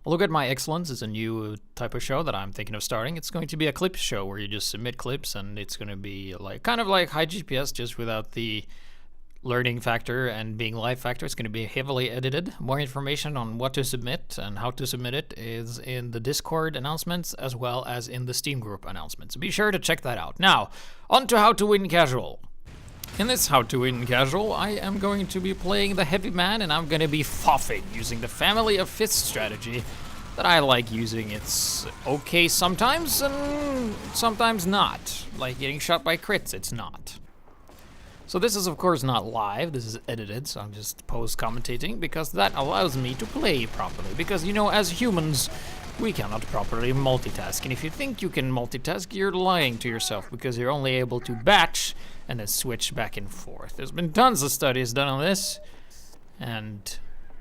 Look at My Excellence is a new type of show that I'm thinking of starting. It's going to be a clip show where you just submit clips, and it's going to be like kind of like HiGPS, just without the learning factor and being live factor. It's going to be heavily edited. More information on what to submit and how to submit it is in the Discord announcements as well as in the Steam group announcements. Be sure to check that out. Now, on to How to Win Casual. In this How to Win Casual, I am going to be playing the Heavy Man, and I'm going to be FOFing using the Family of Fists strategy that I like using. It's okay sometimes, and sometimes not. Like getting shot by crits, it's not. So this is of course not live, this is edited, so I'm just post-commentating, because that allows me to play properly. Because, you know, as humans, we cannot properly multitask. And if you think you can multitask, you're lying to yourself, because you're only able to batch and then switch back and forth. There's been tons of studies done on this, and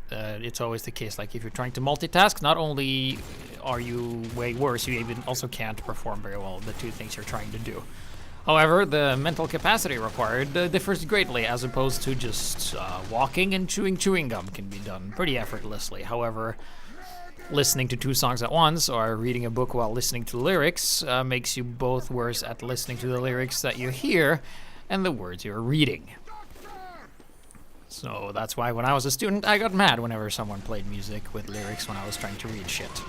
it's always the case. Like if you're trying to multitask, not only are you way worse, you even also can't perform very well the two things you're trying to do. However, the mental capacity required differs greatly, as opposed to just walking and chewing gum can be done pretty effortlessly. However, listening to two songs at once or reading a book while listening to lyrics makes you both worse at listening to the lyrics that you hear and the words you're reading. So that's why when I was a student, I got mad whenever someone played music with lyrics when I was trying to read shit.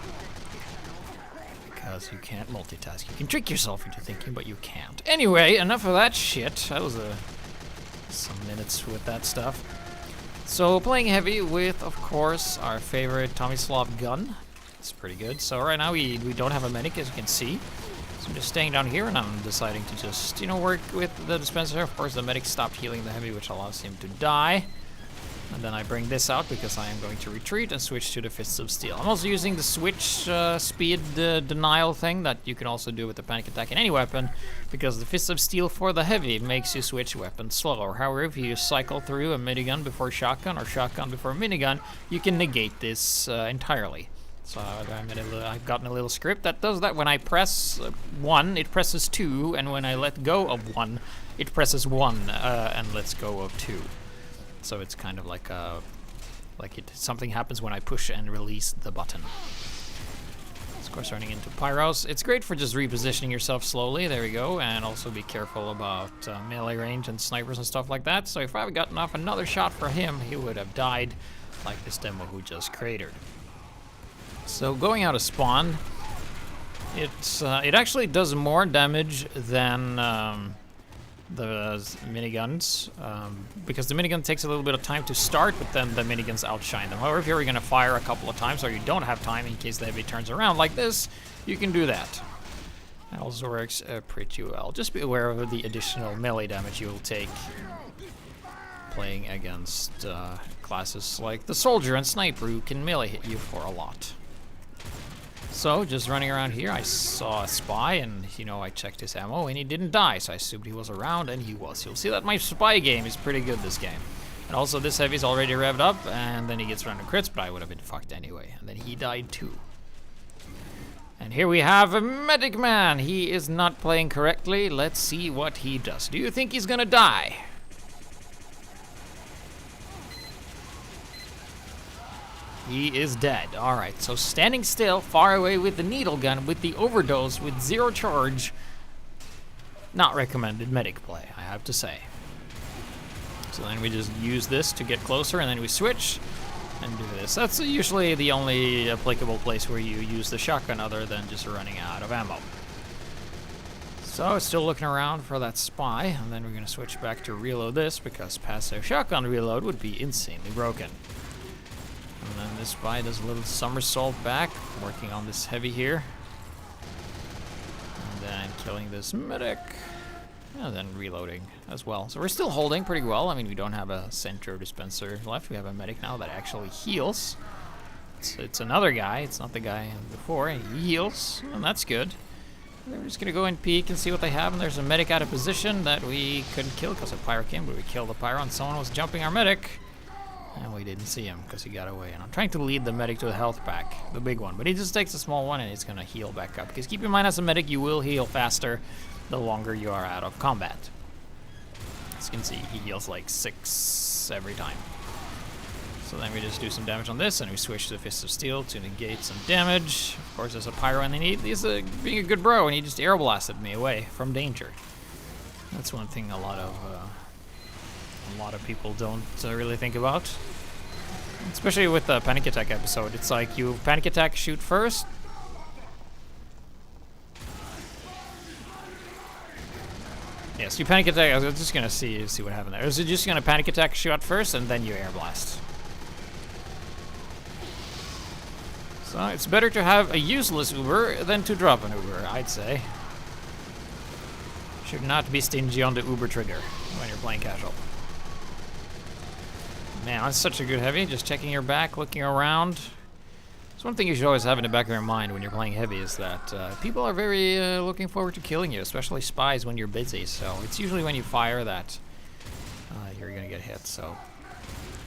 Because you can't multitask. You can trick yourself into thinking, but you can't. Anyway, enough of that shit. That was some minutes with that stuff. So playing heavy with, of course, our favorite Tomislav gun. It's pretty good. So right now we don't have a medic, as you can see. So I'm just staying down here, and I'm deciding to just, you know, work with the dispenser. Of course, the medic stopped healing the heavy, which allows him to die. And then I bring this out because I am going to retreat and switch to the Fists of Steel. I'm also using the switch speed denial thing that you can also do with the panic attack in any weapon, because the Fists of Steel for the heavy makes you switch weapons slower. However, if you cycle through a minigun before shotgun or shotgun before minigun, you can negate this entirely. So I've gotten a little script that does that. When I press 1, it presses 2, and when I let go of 1, it presses 1 and lets go of 2. So it's kind of like something happens when I push and release the button. Of course, running into pyros. It's great for just repositioning yourself slowly. There we go. And also be careful about melee range and snipers and stuff like that. So if I had gotten off another shot for him, he would have died like this demo who just cratered. So going out of spawn, it actually does more damage than the miniguns, because the minigun takes a little bit of time to start, but then the miniguns outshine them. However, if you're going to fire a couple of times, or you don't have time in case the heavy turns around like this, you can do that. That also works pretty well. Just be aware of the additional melee damage you will take playing against classes like the soldier and sniper, who can melee hit you for a lot. So, just running around here, I saw a spy, and, you know, I checked his ammo, and he didn't die, so I assumed he was around, and he was. You'll see that my spy game is pretty good this game. And also, this heavy's already revved up, and then he gets random crits, but I would have been fucked anyway. And then he died too. And here we have a medic man. He is not playing correctly. Let's see what he does. Do you think he's gonna die? He is dead. Alright, so standing still, far away with the needle gun, with the overdose, with 0 charge. Not recommended medic play, I have to say. So then we just use this to get closer, and then we switch and do this. That's usually the only applicable place where you use the shotgun other than just running out of ammo. So still looking around for that spy, and then we're going to switch back to reload this, because passive shotgun reload would be insanely broken. And then this spy does a little somersault back, working on this heavy here. And then killing this medic. And then reloading as well. So we're still holding pretty well. I mean, we don't have a center dispenser left. We have a medic now that actually heals. It's another guy. It's not the guy before. He heals, and that's good. And then we're just going to go and peek and see what they have. And there's a medic out of position that we couldn't kill because a pyro came, but we killed the pyro, and someone was jumping our medic. And we didn't see him because he got away. And I'm trying to lead the medic to a health pack, the big one. But he just takes a small one, and it's going to heal back up. Because keep in mind, as a medic, you will heal faster the longer you are out of combat. As you can see, he heals like 6 every time. So then we just do some damage on this, and we switch to the Fist of Steel to negate some damage. Of course, there's a Pyro underneath. He's being a good bro, and he just air blasted me away from danger. That's one thing a lot of people don't really think about. Especially with the Panic Attack episode. It's like you Panic Attack, shoot first. Yes, you Panic Attack. I was just gonna see what happened there. Was it just gonna Panic Attack, shoot first, and then you air blast? So it's better to have a useless Uber than to drop an Uber, I'd say. Should not be stingy on the Uber trigger when you're playing casual. Man, that's such a good heavy. Just checking your back, looking around. It's one thing you should always have in the back of your mind when you're playing heavy is that people are very looking forward to killing you, especially spies when you're busy. So it's usually when you fire that you're gonna get hit. So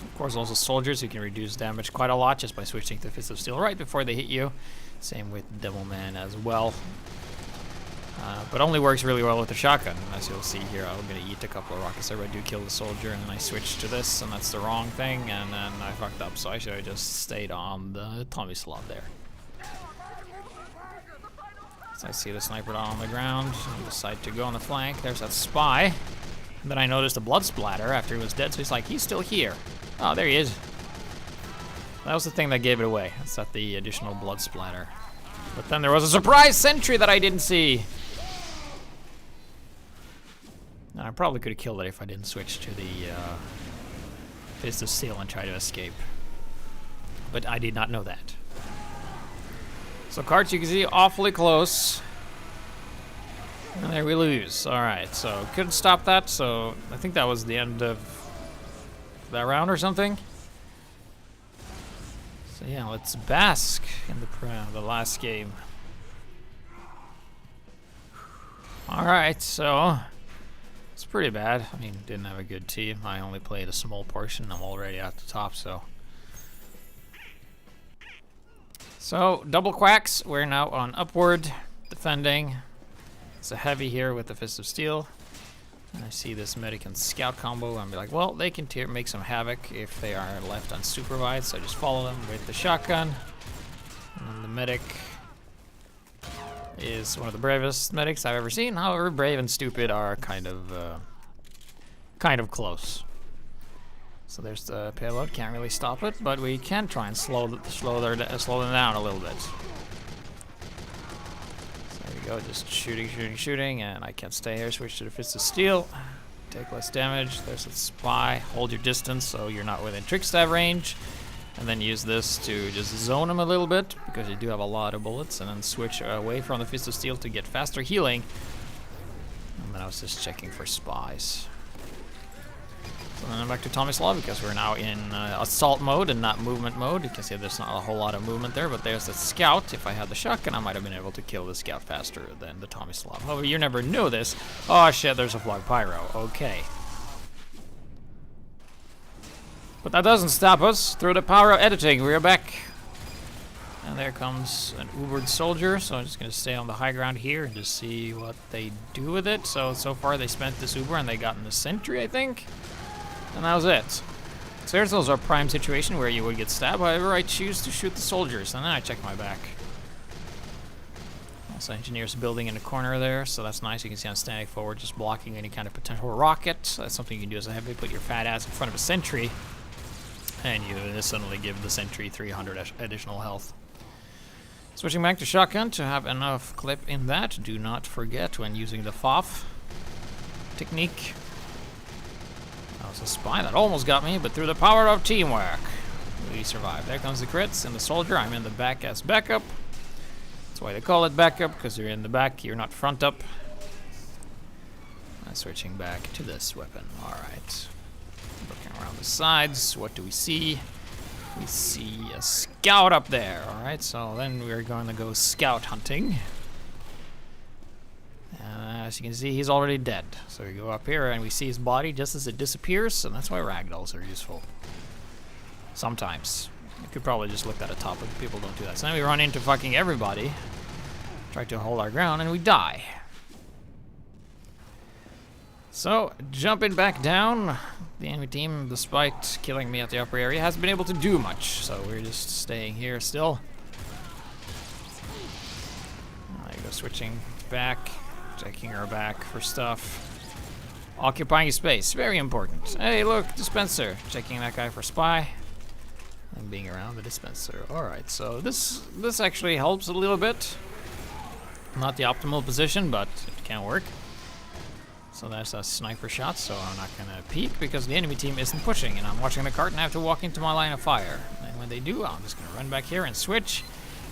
of course also soldiers, you can reduce damage quite a lot just by switching to Fist of Steel right before they hit you. Same with Devilman as well. But only works really well with the shotgun, as you'll see here. I'm going to eat a couple of rockets there, I do kill the soldier, and then I switch to this, and that's the wrong thing, and then I fucked up, so I should have just stayed on the Tommy slot there. So I see the sniper down on the ground, I decide to go on the flank. There's that spy. And then I noticed a blood splatter after he was dead, so he's like, he's still here. Oh, there he is. That was the thing that gave it away. It's that the additional blood splatter. But then there was a surprise sentry that I didn't see. I probably could have killed it if I didn't switch to the Fist of Steel and try to escape. But I did not know that. So cards, you can see, awfully close. And there we lose. Alright, so couldn't stop that, so I think that was the end of that round or something. So yeah, let's bask in the last game. Alright, so it's pretty bad. I mean, didn't have a good team. I only played a small portion. I'm already at the top, so. So, double quacks. We're now on upward, defending. It's a heavy here with the Fist of Steel. And I see this medic and scout combo. I'm like, well, they can make some havoc if they are left unsupervised. So I just follow them with the shotgun. And then the medic is one of the bravest medics I've ever seen. However, brave and stupid are kind of close. So there's the payload. Can't really stop it, but we can try and slow them down a little bit. So there we go, just shooting, and I can't stay here. Switch to the Fist of Steel. Take less damage. There's a spy. Hold your distance so you're not within trick stab range. And then use this to just zone him a little bit, because you do have a lot of bullets, and then switch away from the Fist of Steel to get faster healing. And then I was just checking for spies. So then I'm back to Tommy Slaw, because we're now in assault mode and not movement mode. You can see there's not a whole lot of movement there, but there's the scout. If I had the shotgun, I might have been able to kill the scout faster than the Tommy Slaw. However, you never knew this. Oh shit, there's a Flog Pyro. Okay. But that doesn't stop us. Through the power of editing, we're back. And there comes an Ubered soldier, so I'm just going to stay on the high ground here and just see what they do with it. So far they spent this Uber and they got in the sentry, I think. And that was it. So here's also a prime situation where you would get stabbed. However, I choose to shoot the soldiers, and then I check my back. Also, engineer's building in the corner there, so that's nice. You can see I'm standing forward, just blocking any kind of potential rocket. That's something you can do as a heavy. Put your fat ass in front of a sentry, and you suddenly give the sentry 300 additional health. Switching back to shotgun to have enough clip in that. Do not forget when using the FOF technique. That was a spy that almost got me, but through the power of teamwork, we survived. There comes the crits and the soldier. I'm in the back as backup. That's why they call it backup, because you're in the back, you're not front up. And switching back to this weapon. Alright. Looking around the sides, what do we see? We see a scout up there. Alright, so then we're going to go scout hunting. And as you can see, he's already dead. So we go up here and we see his body just as it disappears, and that's why ragdolls are useful. Sometimes. You could probably just look at the top, but people don't do that. So then we run into fucking everybody. Try to hold our ground, and we die. So, jumping back down, the enemy team, despite killing me at the upper area, hasn't been able to do much. So we're just staying here still. I go switching back, checking our back for stuff. Occupying space, very important. Hey, look, dispenser. Checking that guy for spy. And being around the dispenser. Alright, so this actually helps a little bit. Not the optimal position, but it can work. So that's a sniper shot, so I'm not gonna peek because the enemy team isn't pushing, and I'm watching the cart and I have to walk into my line of fire. And when they do, I'm just gonna run back here and switch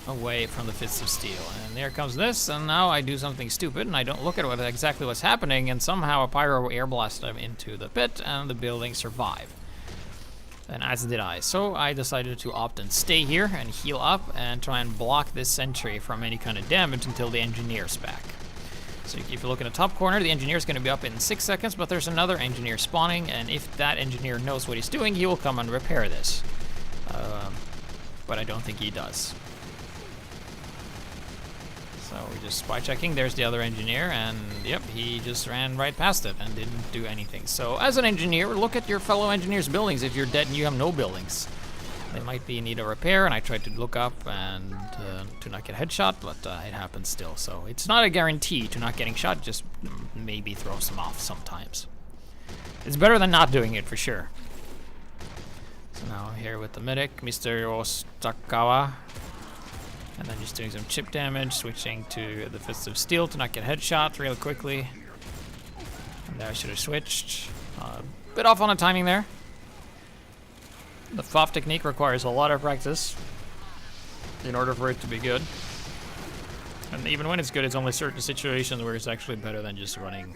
away from the fists of steel. And there comes this, and now I do something stupid, and I don't look at exactly what's happening, and somehow a pyro air blasted him into the pit, and the building survived. And as did I. So I decided to opt and stay here and heal up and try and block this sentry from any kind of damage until the engineer's back. So if you look in the top corner, the engineer's going to be up in 6 seconds, but there's another engineer spawning, and if that engineer knows what he's doing, he will come and repair this. But I don't think he does. So we're just spy checking. There's the other engineer, and yep, he just ran right past it and didn't do anything. So as an engineer, look at your fellow engineers' buildings if you're dead and you have no buildings. They might be in need of repair, and I tried to look up and to not get headshot, but it happens still. So it's not a guarantee to not getting shot, just maybe throws them off sometimes. It's better than not doing it for sure. So now I'm here with the medic, Mr. Ostakawa. And then just doing some chip damage, switching to the Fists of Steel to not get headshot real quickly. And there I should have switched. Bit off on the timing there. The FOF technique requires a lot of practice in order for it to be good. And even when it's good, it's only certain situations where it's actually better than just running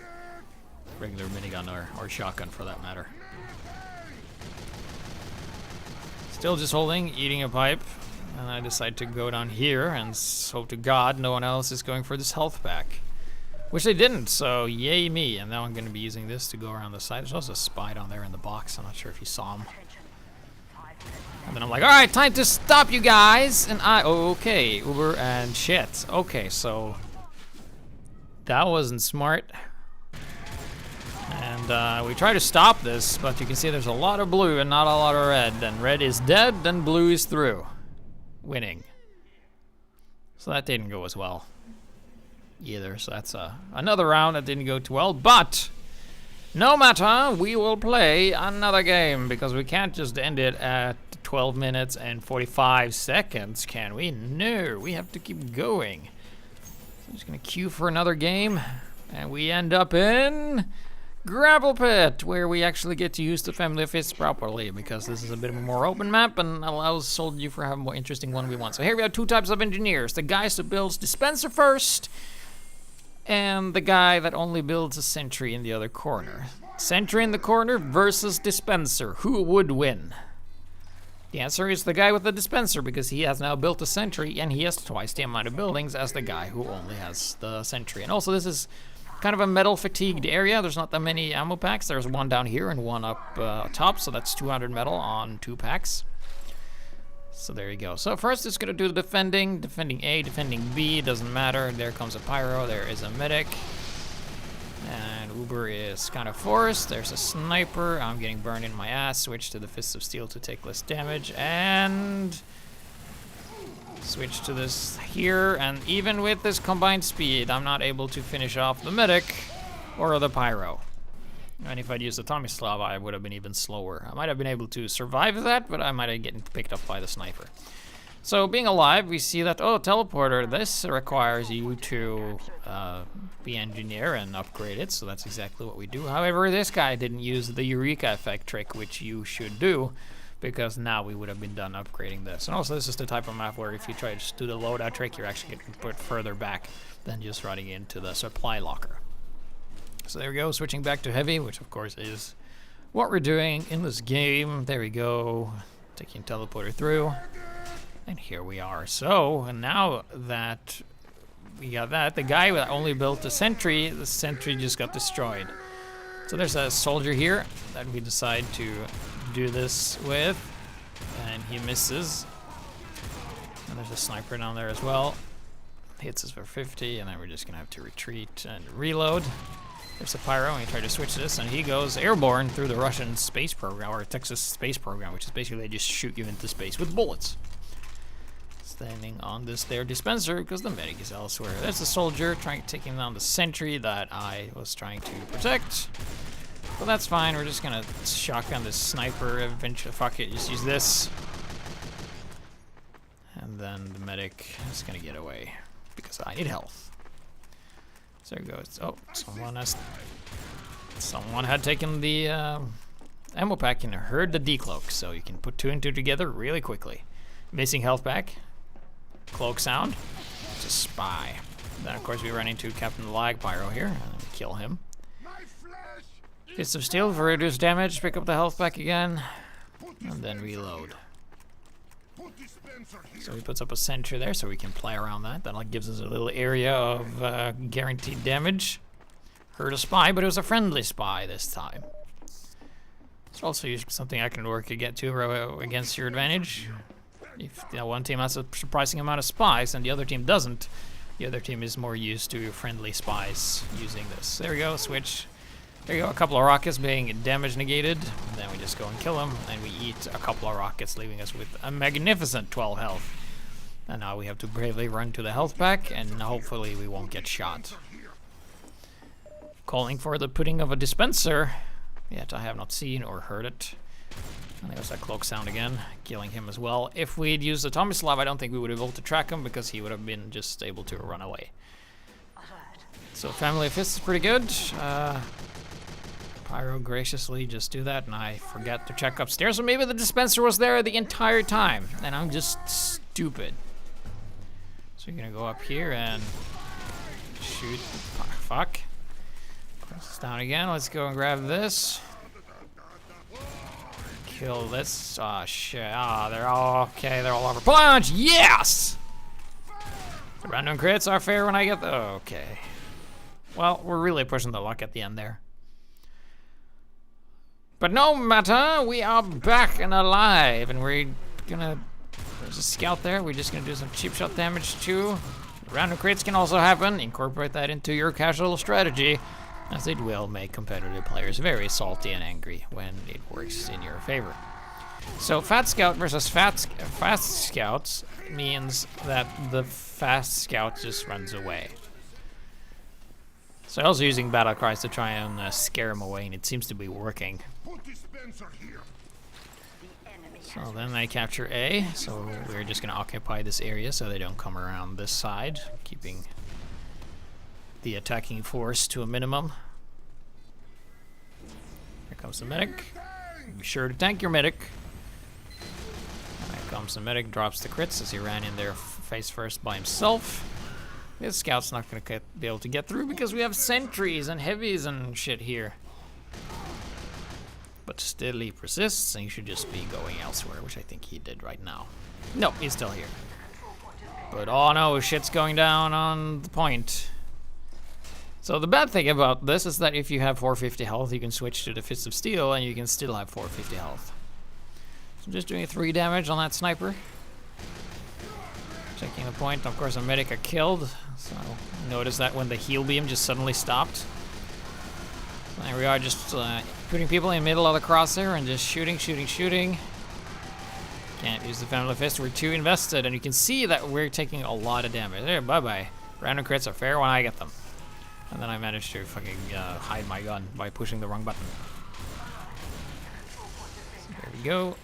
regular minigun or shotgun for that matter. Still just holding, eating a pipe. And I decide to go down here and hope to God no one else is going for this health pack. Which they didn't, so yay me. And now I'm going to be using this to go around the side. There's also a spy down there in the box. I'm not sure if you saw him. And then I'm like, alright, time to stop you guys. And okay, Uber and shit. Okay, so that wasn't smart. And we try to stop this, but you can see there's a lot of blue and not a lot of red. And red is dead, and blue is through. Winning. So that didn't go as well either. So that's another round that didn't go too well. But no matter, we will play another game because we can't just end it at 12 minutes and 45 seconds, can we? No, we have to keep going. So I'm just gonna queue for another game, and we end up in Gravel Pit, where we actually get to use the Family of Fists properly, because this is a bit of a more open map and allows Soldier for having a more interesting 1v1. So here we have two types of engineers. The guys who builds dispenser first, and the guy that only builds a sentry in the other corner. Sentry in the corner versus dispenser. Who would win? The answer is the guy with the dispenser, because he has now built a sentry, and he has twice the amount of buildings as the guy who only has the sentry. And also this is kind of a metal fatigued area. There's not that many ammo packs. There's one down here and one up top, so that's 200 metal on 2 packs. So there you go. So first it's gonna do the defending A, defending B, doesn't matter. There comes a pyro, there is a medic. And Uber is kind of forced. There's a sniper. I'm getting burned in my ass. Switch to the Fists of Steel to take less damage. And switch to this here. And even with this combined speed, I'm not able to finish off the medic or the pyro. And if I'd used the Tomislav, I would have been even slower. I might have been able to survive that, but I might have gotten picked up by the sniper. So being alive, we see that, oh, teleporter, this requires you to be engineer and upgrade it, so that's exactly what we do. However, this guy didn't use the Eureka effect trick, which you should do, because now we would have been done upgrading this. And also, this is the type of map where if you try to just do the loadout trick, you're actually getting put further back than just running into the supply locker. So there we go, switching back to heavy, which of course is what we're doing in this game. There we go, taking teleporter through. And here we are. So now that we got that, the guy that only built a sentry, the sentry just got destroyed. So there's a soldier here that we decide to do this with, and he misses. And there's a sniper down there as well. Hits us for 50, and then we're just gonna have to retreat and reload. There's a pyro, and he tried to switch this, and he goes airborne through the Russian space program, or Texas space program, which is basically they just shoot you into space with bullets. Standing on this there dispenser, because the medic is elsewhere. There's a soldier trying to take him down the sentry that I was trying to protect. But that's fine, we're just gonna shotgun this sniper eventually. Fuck it, just use this. And then the medic is gonna get away, because I need health. So there goes. Oh, someone had taken the ammo pack and heard the decloak, so you can put two and two together really quickly. Missing health pack, cloak sound, it's a spy. Then of course we run into Captain Lag Pyro here and kill him. Fist of Steel for reduced damage, pick up the health pack again, and then reload. So he puts up a sentry there so we can play around that. That gives us a little area of guaranteed damage. Hurt a spy, but it was a friendly spy this time. It's also something I can work against your advantage. If one team has a surprising amount of spies and the other team doesn't, the other team is more used to friendly spies using this. There we go, switch. There you go, a couple of rockets being damage negated. And then we just go and kill them, and we eat a couple of rockets, leaving us with a magnificent 12 health. And now we have to bravely run to the health pack, and hopefully we won't get shot. Calling for the putting of a dispenser. Yet I have not seen or heard it. And there's that cloak sound again, killing him as well. If we'd used the Tomislav, I don't think we would have been able to track him, because he would have been just able to run away. So Family of Fists is pretty good. Pyro graciously just do that, and I forget to check upstairs, or maybe the dispenser was there the entire time, and I'm just stupid. So you're gonna go up here and shoot. Fuck. Press this down again. Let's go and grab this. Kill this. Oh shit. Ah, they're all okay. They're all over. Punch! Yes! The random crits are fair when I get the. Okay. Well, we're really pushing the luck at the end there. But no matter, we are back and alive, and we're gonna. There's a scout there. We're just gonna do some cheap shot damage too. Random crits can also happen. Incorporate that into your casual strategy, as it will make competitive players very salty and angry when it works in your favor. So fat scout versus fast scouts means that the fast scout just runs away. So I was using battle cries to try and scare him away, and it seems to be working. So then they capture A, so we're just gonna occupy this area so they don't come around this side, keeping the attacking force to a minimum. Here comes the medic. Be sure to tank your medic. Here comes the medic, drops the crits as he ran in there face first by himself. This scout's not gonna be able to get through because we have sentries and heavies and shit here. But still he persists, and he should just be going elsewhere, which I think he did right now. No, he's still here. But oh no, shit's going down on the point. So the bad thing about this is that if you have 450 health, you can switch to the Fist of Steel, and you can still have 450 health. So I'm just doing 3 damage on that sniper. Checking the point. Of course, a medic got killed, so notice that when the heal beam just suddenly stopped. There we are, just putting people in the middle of the crosshair and just shooting. Can't use the Family Fist, we're too invested, and you can see that we're taking a lot of damage. There, bye-bye. Random crits are fair when I get them. And then I managed to fucking hide my gun by pushing the wrong button. So there we go.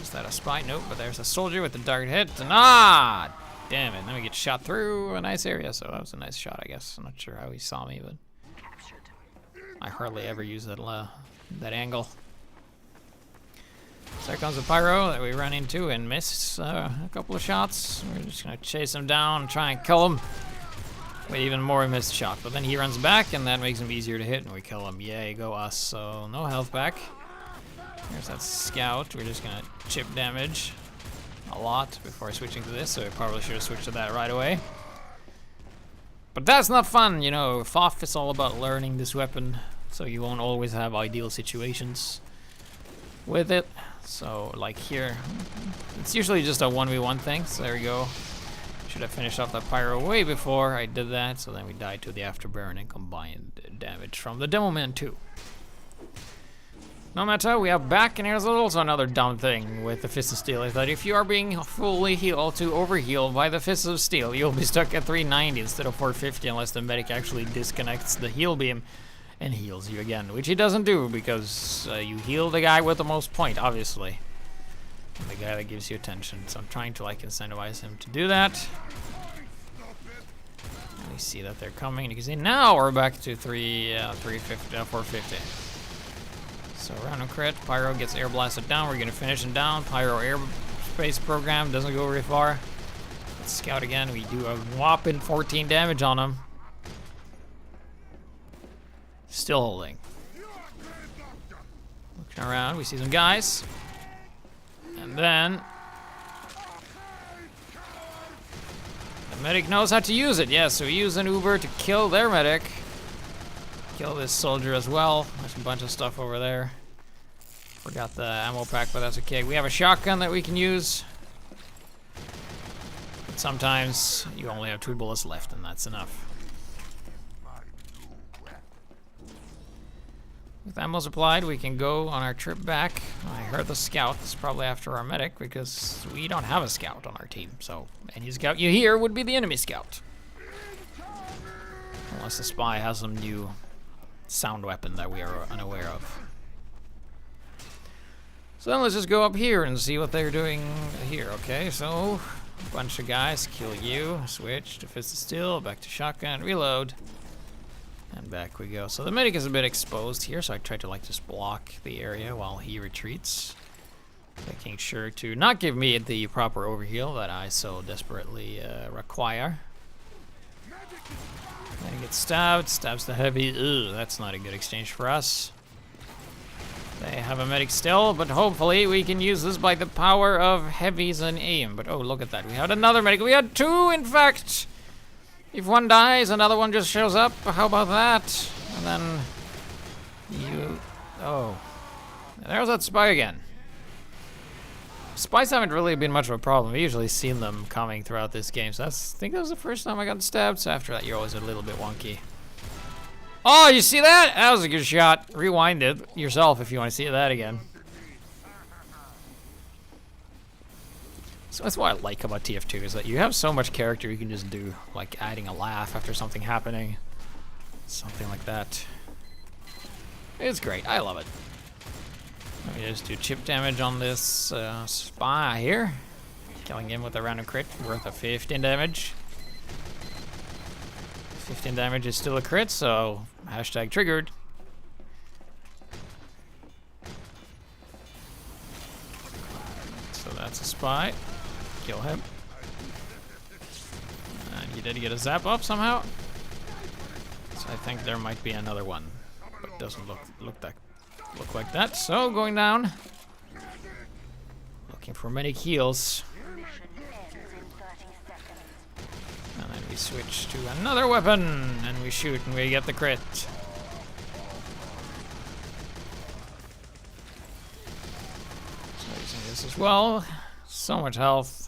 Is that a spy? Nope, but there's a soldier with the dart hit, and damn it, then we get shot through a nice area, so that was a nice shot, I guess. I'm not sure how he saw me, but I hardly ever use that angle. So there comes a pyro that we run into and miss a couple of shots. We're just gonna chase him down and try and kill him with even more missed shot. But then he runs back, and that makes him easier to hit, and we kill him. Yay, go us. So no health back. There's that scout. We're just gonna chip damage a lot before switching to this, so I probably should have switched to that right away. But that's not fun, you know. FOF is all about learning this weapon, so you won't always have ideal situations with it. So like here, it's usually just a 1v1 thing, so there we go. Should have finished off that pyro way before I did that, so then we died to the afterburn and combined damage from the Demo Man too. No matter, we are back, and here's also another dumb thing with the Fist of Steel, is that if you are being fully healed to overheal by the Fist of Steel, you'll be stuck at 390 instead of 450 unless the medic actually disconnects the heal beam and heals you again, which he doesn't do because you heal the guy with the most point, obviously. And the guy that gives you attention, so I'm trying to like incentivize him to do that. We see that they're coming. You can see now we're back to 450. So random crit, Pyro gets air blasted down. We're gonna finish him down. Pyro airspace program doesn't go very far. Let's scout again. We do a whopping 14 damage on him. Still holding. Looking around, we see some guys. And then the medic knows how to use it. Yeah, so we use an Uber to kill their medic. Kill this soldier as well. There's a bunch of stuff over there. Forgot the ammo pack, but that's okay. We have a shotgun that we can use. But sometimes you only have 2 bullets left, and that's enough. With ammo supplied, we can go on our trip back. I heard the scout is probably after our medic because we don't have a scout on our team. So any scout you hear would be the enemy scout. Unless the spy has some new sound weapon that we are unaware of. So then let's just go up here and see what they're doing here. Okay, so a bunch of guys, kill you, switch to Fist of Steel, back to shotgun, reload. And back we go. So the medic is a bit exposed here, so I try to like just block the area while he retreats. Making sure to not give me the proper overheal that I so desperately require. Then he gets stabbed, stabs the heavy. Ugh, that's not a good exchange for us. They have a medic still, but hopefully we can use this by the power of heavies and aim. But oh, look at that. We had another medic. We had 2, in fact. If one dies, another one just shows up. How about that? And then you... Oh. There's that spy again. Spies haven't really been much of a problem. We've usually seen them coming throughout this game. So I think that was the first time I got stabbed. So after that, you're always a little bit wonky. Oh, you see that? That was a good shot. Rewind it yourself if you want to see that again. So that's what I like about TF2 is that you have so much character you can just do, like adding a laugh after something happening, something like that. It's great. I love it. Let me just do chip damage on this spy here, killing him with a random crit worth of 15 damage. 15 damage is still a crit, so hashtag triggered. So that's a spy. Kill him. And he did get a zap up somehow. So I think there might be another one, but it doesn't look like that. So going down, looking for many heals, and then we switch to another weapon, and we shoot, and we get the crit. So using this as well. So much health.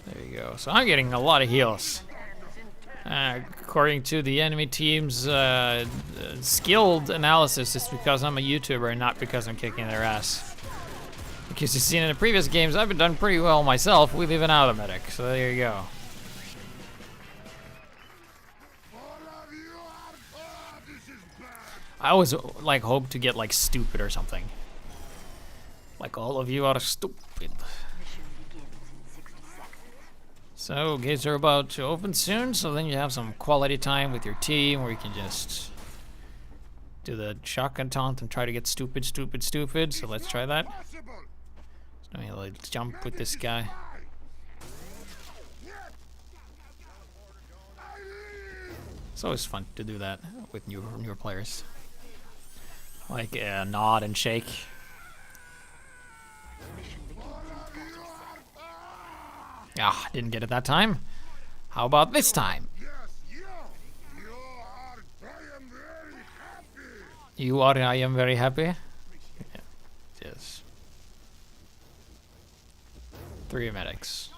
There you go. So I'm getting a lot of heals. According to the enemy team's skilled analysis, it's because I'm a YouTuber and not because I'm kicking their ass. Because you've seen in the previous games, I've been done pretty well myself with even out of medic. So there you go. I always like hope to get like stupid or something. Like all of you are stupid. So gates are about to open soon, so then you have some quality time with your team where you can just do the shotgun taunt and try to get stupid. So let's try that. So let me like jump with this guy. It's always fun to do that with newer players. Like nod and shake. Ah, didn't get it that time. How about this time? You are, I am very happy. Yeah. Yes. 3 medics.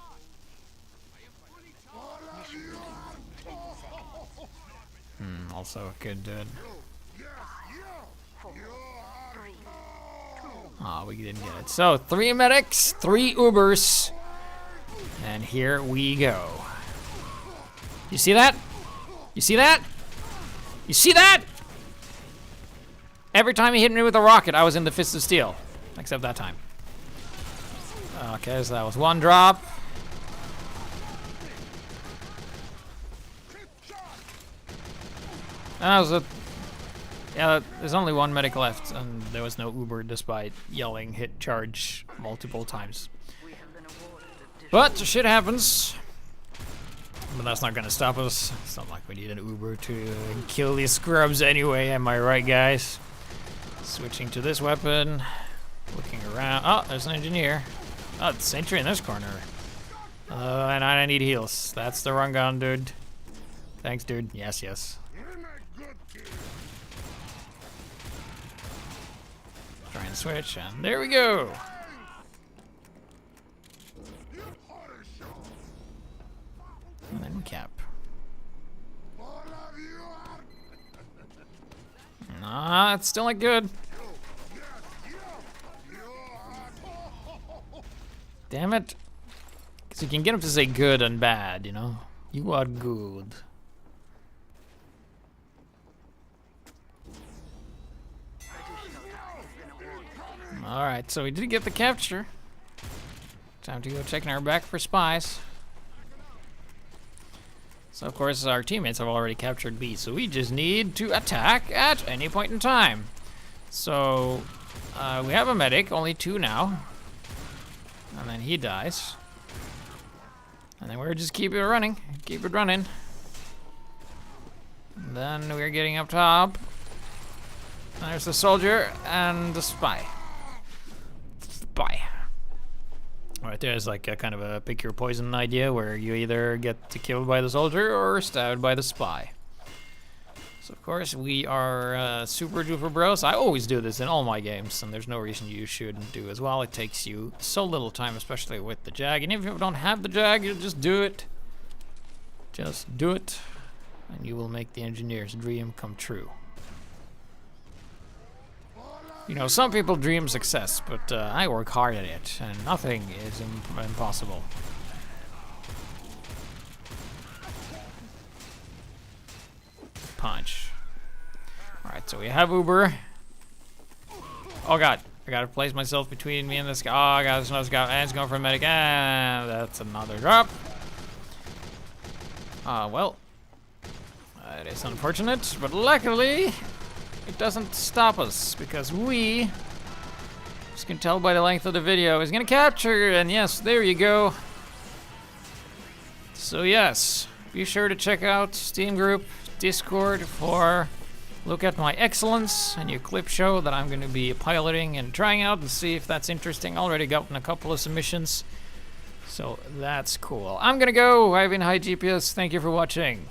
Also could do it. Oh, we didn't get it. So 3 medics, 3 Ubers, and here we go. You see that? You see that? You see that? Every time he hit me with a rocket, I was in the Fist of Steel, except that time. Okay, so that was 1 drop. That was a... Yeah, there's only 1 medic left, and there was no Uber despite yelling hit charge multiple times. But shit happens. But that's not gonna stop us. It's not like we need an Uber to kill these scrubs anyway, am I right, guys? Switching to this weapon. Looking around. Oh, there's an engineer. Oh, it's sentry in this corner. And I need heals. That's the wrong gun, dude. Thanks, dude. Yes, yes. Try and switch, and there we go. And then we cap. Nah, it's still not good. Damn it. Because you can get him to say good and bad, you know? You are good. Alright, so we did get the capture. Time to go checking our back for spies. So of course our teammates have already captured B, so we just need to attack at any point in time. So we have a medic, only 2 now. And then he dies. And then we're just keep it running. Keep it running. And then we're getting up top. And there's the soldier and the spy. Spy. Right there's like a kind of a pick your poison idea where you either get killed by the soldier or stabbed by the spy. So of course we are super duper bros. I always do this in all my games, and there's no reason you shouldn't do as well. It takes you so little time, especially with the Jag. And if you don't have the Jag, you just do it. Just do it, and you will make the engineer's dream come true. You know, some people dream success, but I work hard at it, and nothing is impossible. Punch. Alright, so we have Uber. Oh god, I gotta place myself between me and this guy. Oh god, there's another guy, and it's going for a medic, and that's another drop. Well, it is unfortunate, but luckily, it doesn't stop us, because we, as you can tell by the length of the video, is gonna capture, and yes, there you go. So yes, be sure to check out Steam group, Discord for look at my excellence and your clip show that I'm gonna be piloting and trying out and see if that's interesting. Already gotten a couple of submissions, so that's cool. I'm gonna go. I've been HiGPS. Thank you for watching.